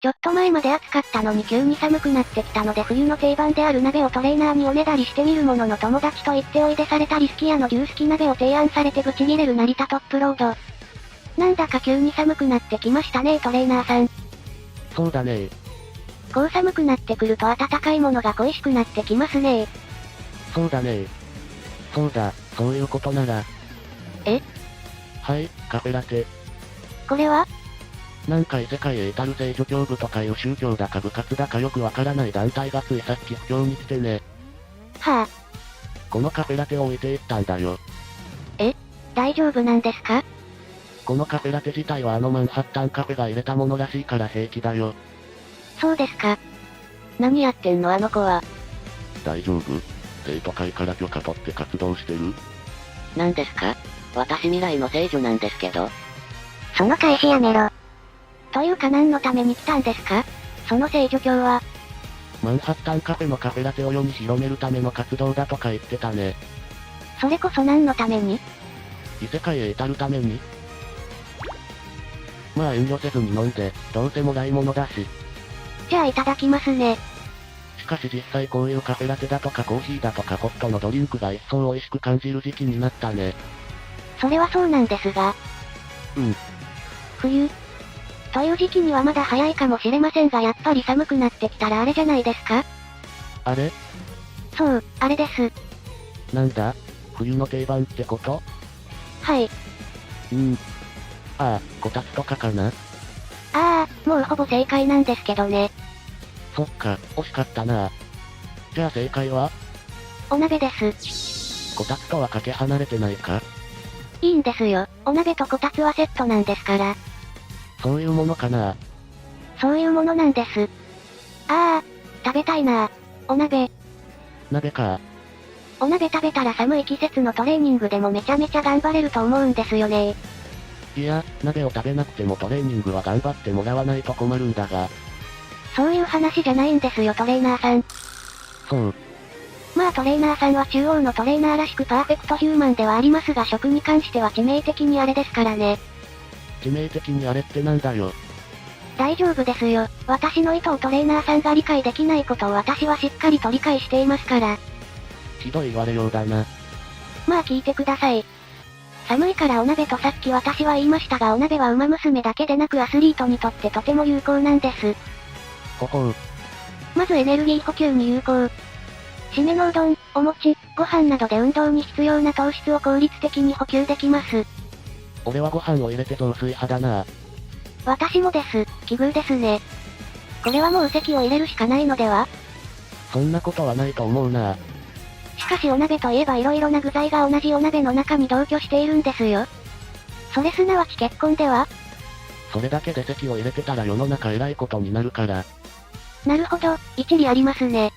ちょっと前まで暑かったのに急に寒くなってきたので冬の定番である鍋をトレーナーにおねだりしてみるものの友達と言っておいでされたリスキヤの牛すき鍋を提案されてブチギレる成田トップロード。なんだか急に寒くなってきましたねトレーナーさん。そうだね。こう寒くなってくると温かいものが恋しくなってきますね。そうだね。そうだ、そういうことなら。え？はい、カフェラテ。これは？なんか異世界へ至る聖女教部とかいう宗教だか部活だかよくわからない団体がついさっき布教に来てね。はあ。このカフェラテを置いていったんだよ。え？大丈夫なんですか？このカフェラテ自体はあのマンハッタンカフェが入れたものらしいから平気だよ。そうですか。何やってんのあの子は。大丈夫？生徒会から許可取って活動してる？なんですか？私未来の聖女なんですけど。その返しやめろ。というか何のために来たんですか？その聖女教は。マンハッタンカフェのカフェラテを世に広めるための活動だとか言ってたね。それこそ何のために？異世界へ至るために？まあ遠慮せずに飲んで、どうせもらい物だし。じゃあいただきますね。しかし実際こういうカフェラテだとかコーヒーだとかホットのドリンクが一層美味しく感じる時期になったね。それはそうなんですが。冬。という時期にはまだ早いかもしれませんがやっぱり寒くなってきたらあれじゃないですか？あれ？そう、あれです。なんだ？冬の定番ってこと？はい。ああ、こたつとかかな？もうほぼ正解なんですけどね。そっか、惜しかったな。じゃあ正解は？お鍋です。こたつとはかけ離れてないか？いいんですよ。お鍋とこたつはセットなんですから。そういうものかな？そういうものなんです。食べたいな。お鍋。鍋か。お鍋食べたら寒い季節のトレーニングでもめちゃめちゃ頑張れると思うんですよね。いや、鍋を食べなくてもトレーニングは頑張ってもらわないと困るんだが。そういう話じゃないんですよトレーナーさん。そう。まあトレーナーさんは中央のトレーナーらしくパーフェクトヒューマンではありますが食に関しては致命的にあれですからね。致命的にあれってなんだよ。大丈夫ですよ。私の意図をトレーナーさんが理解できないことを私はしっかりと理解していますから。ひどい言われようだな。まあ聞いてください。寒いからお鍋とさっき私は言いましたがお鍋は馬娘だけでなくアスリートにとってとても有効なんです。ほほう。まずエネルギー補給に有効。締めのうどん、お餅、ご飯などで運動に必要な糖質を効率的に補給できます。俺はご飯を入れて雑炊派だな。私もです。奇遇ですね。これはもう席を入れるしかないのでは？そんなことはないと思うな。しかしお鍋といえば色々な具材が同じお鍋の中に同居しているんですよ。それすなわち結婚では？それだけで席を入れてたら世の中偉いことになるから。なるほど、一理ありますね。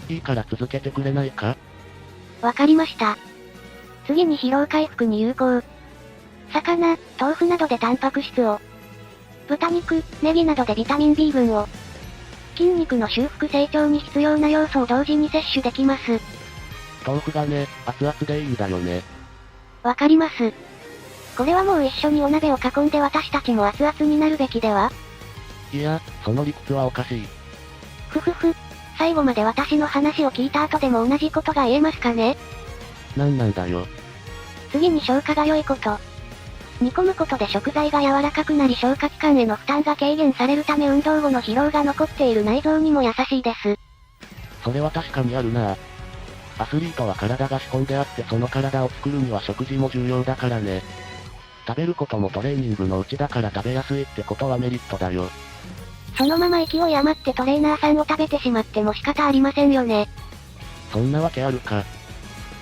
いいから続けてくれないか？わかりました。次に疲労回復に有効。魚、豆腐などでタンパク質を。豚肉、ネギなどでビタミン B 群を。筋肉の修復成長に必要な要素を同時に摂取できます。豆腐がね、熱々でいいんだよね。わかります。これはもう一緒にお鍋を囲んで私たちも熱々になるべきでは？いや、その理屈はおかしい。ふふふ。最後まで私の話を聞いた後でも同じことが言えますかね？なんだよ。次に消化が良いこと。煮込むことで食材が柔らかくなり消化器官への負担が軽減されるため運動後の疲労が残っている内臓にも優しいです。それは確かにあるな。アスリートは体が仕込んであってその体を作るには食事も重要だからね。食べることもトレーニングのうちだから食べやすいってことはメリットだよ。そのまま勢い余ってトレーナーさんを食べてしまっても仕方ありませんよね。そんなわけあるか。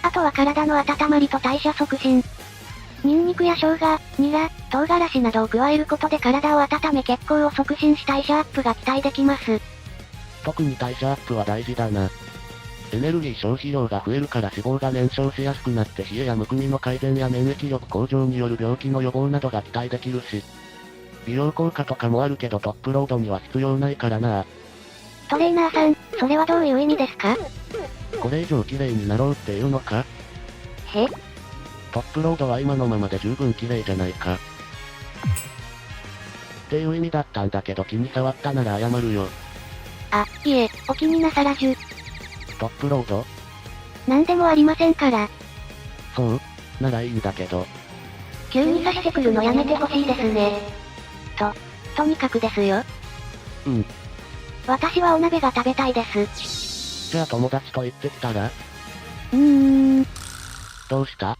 あとは体の温まりと代謝促進。ニンニクや生姜、ニラ、唐辛子などを加えることで体を温め血行を促進し代謝アップが期待できます。特に代謝アップは大事だな。エネルギー消費量が増えるから脂肪が燃焼しやすくなって冷えやむくみの改善や免疫力向上による病気の予防などが期待できるし、美容効果とかもあるけどトップロードには必要ないからな。トレーナーさん、それはどういう意味ですか？これ以上綺麗になろうっていうのか？へ？トップロードは今のままで十分綺麗じゃないか。っていう意味だったんだけど気に障ったなら謝るよ。あ、いえ、お気になさらず。トップロード？なんでもありませんから。そうならいいんだけど。急に刺してくるのやめてほしいですね。とにかくですよ。うん。私はお鍋が食べたいです。じゃあ友達と行ってきたら？どうした？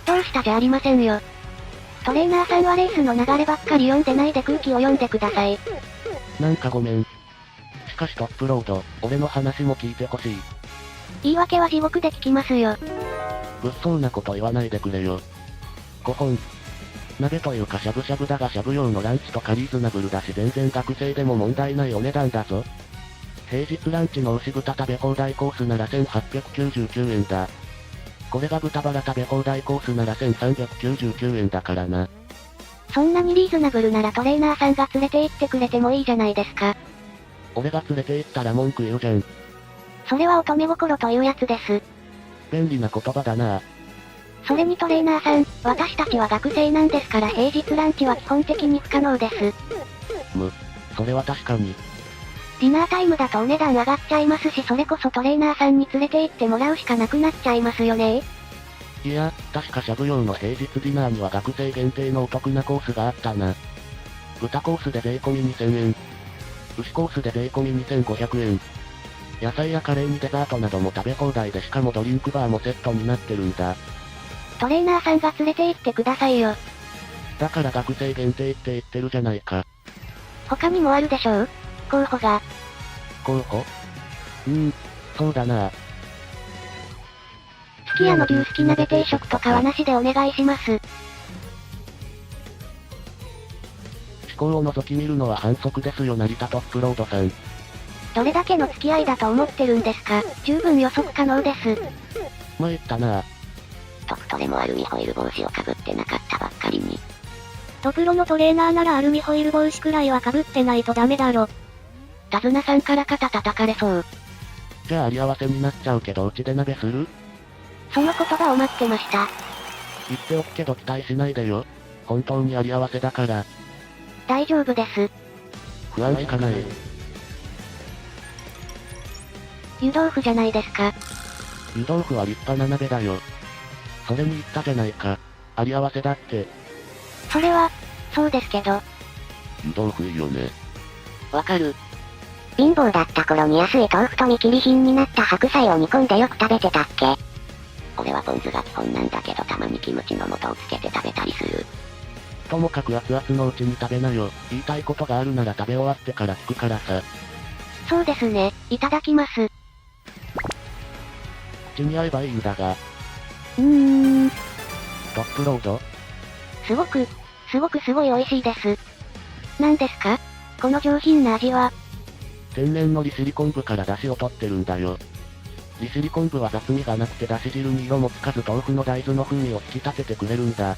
どうしたじゃありませんよ。トレーナーさんはレースの流ればっかり読んでないで空気を読んでください。なんかごめん。しかしトップロード、俺の話も聞いてほしい。言い訳は地獄で聞きますよ。物騒なこと言わないでくれよ。5本。鍋というかしゃぶしゃぶだがしゃぶ用のランチとかリーズナブルだし全然学生でも問題ないお値段だぞ。平日ランチの牛豚食べ放題コースなら1899円だ。これが豚バラ食べ放題コースなら1399円だからな。そんなにリーズナブルならトレーナーさんが連れて行ってくれてもいいじゃないですか。俺が連れて行ったら文句言うじゃん。それは乙女心というやつです。便利な言葉だな。それにトレーナーさん、私たちは学生なんですから平日ランチは基本的に不可能です。それは確かに。ディナータイムだとお値段上がっちゃいますしそれこそトレーナーさんに連れて行ってもらうしかなくなっちゃいますよね。いや、確かしゃぶ用の平日ディナーには学生限定のお得なコースがあったな。豚コースで税込み2000円。牛コースで税込み2500円。野菜やカレーにデザートなども食べ放題でしかもドリンクバーもセットになってるんだ。トレーナーさんが連れて行ってくださいよ。だから学生限定って言ってるじゃないか。他にもあるでしょう？候補が。候補？そうだな。すき家の牛すき鍋定食とかはなしでお願いします。思考を覗き見るのは反則ですよ成田トップロードさん。どれだけの付き合いだと思ってるんですか？十分予測可能です。参ったな。トプトレもアルミホイル帽子をかぶってなかったばっかりに。トプロのトレーナーならアルミホイル帽子くらいは被ってないとダメだろ。手綱さんから肩叩かれそう。じゃああり合わせになっちゃうけどうちで鍋する？その言葉を待ってました。言っておくけど期待しないでよ。本当にあり合わせだから。大丈夫です。不安しかない。湯豆腐じゃないですか。湯豆腐は立派な鍋だよ。それに言ったじゃないか。あり合わせだって。それは、そうですけど。湯豆腐いいよね。わかる。貧乏だった頃に安い豆腐と見切り品になった白菜を煮込んでよく食べてたっけ？俺はポン酢が基本なんだけどたまにキムチの素をつけて食べたりする。ともかく熱々のうちに食べなよ。言いたいことがあるなら食べ終わってから聞くからさ。そうですね、いただきます。口に合えばいいんだが。トップロード？すごい美味しいです。何ですか？この上品な味は。天然の利尻昆布から出汁を取ってるんだよ。利尻昆布は雑味がなくて出汁汁に色もつかず豆腐の大豆の風味を引き立ててくれるんだ。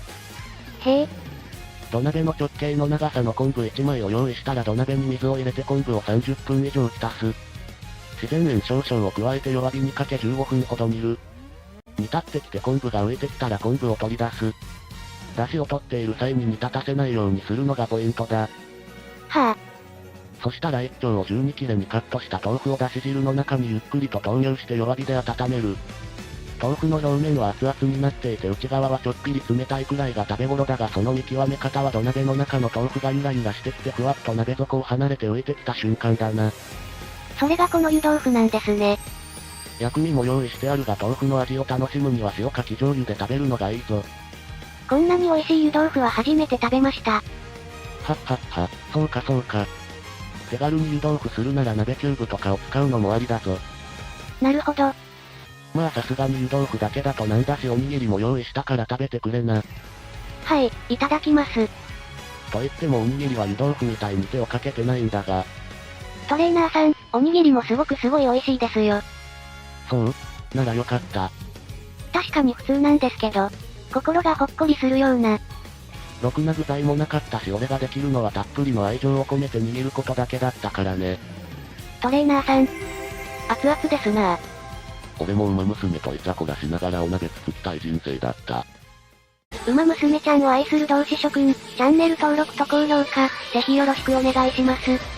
へえ。土鍋の直径の長さの昆布1枚を用意したら土鍋に水を入れて昆布を30分以上浸す。自然塩少々を加えて弱火にかけ15分ほど煮る。煮立ってきて昆布が浮いてきたら昆布を取り出す。出汁を取っている際に煮立たせないようにするのがポイントだ。はあ。そしたら一丁を12切れにカットした豆腐を出し汁の中にゆっくりと投入して弱火で温める。豆腐の表面は熱々になっていて内側はちょっぴり冷たいくらいが食べ頃だがその見極め方は土鍋の中の豆腐がゆらゆらしてきてふわっと鍋底を離れて浮いてきた瞬間だな。それがこの湯豆腐なんですね。薬味も用意してあるが豆腐の味を楽しむには塩かき醤油で食べるのがいいぞ。こんなに美味しい湯豆腐は初めて食べました。はっはっは、そうかそうか。手軽に湯豆腐するなら鍋キューブとかを使うのもありだぞ。なるほど。まあさすがに湯豆腐だけだとなんだしおにぎりも用意したから食べてくれな。はい、いただきます。と言ってもおにぎりは湯豆腐みたいに手をかけてないんだが。トレーナーさん、おにぎりもすごい美味しいですよ。そうならよかった。確かに普通なんですけど、心がほっこりするような。ろくな具材もなかったし俺ができるのはたっぷりの愛情を込めて握ることだけだったからね。トレーナーさん、熱々ですなぁ。俺も馬娘とイチャコラしながらお鍋作ったい人生だった。馬娘ちゃんを愛する同志諸君、チャンネル登録と高評価、ぜひよろしくお願いします。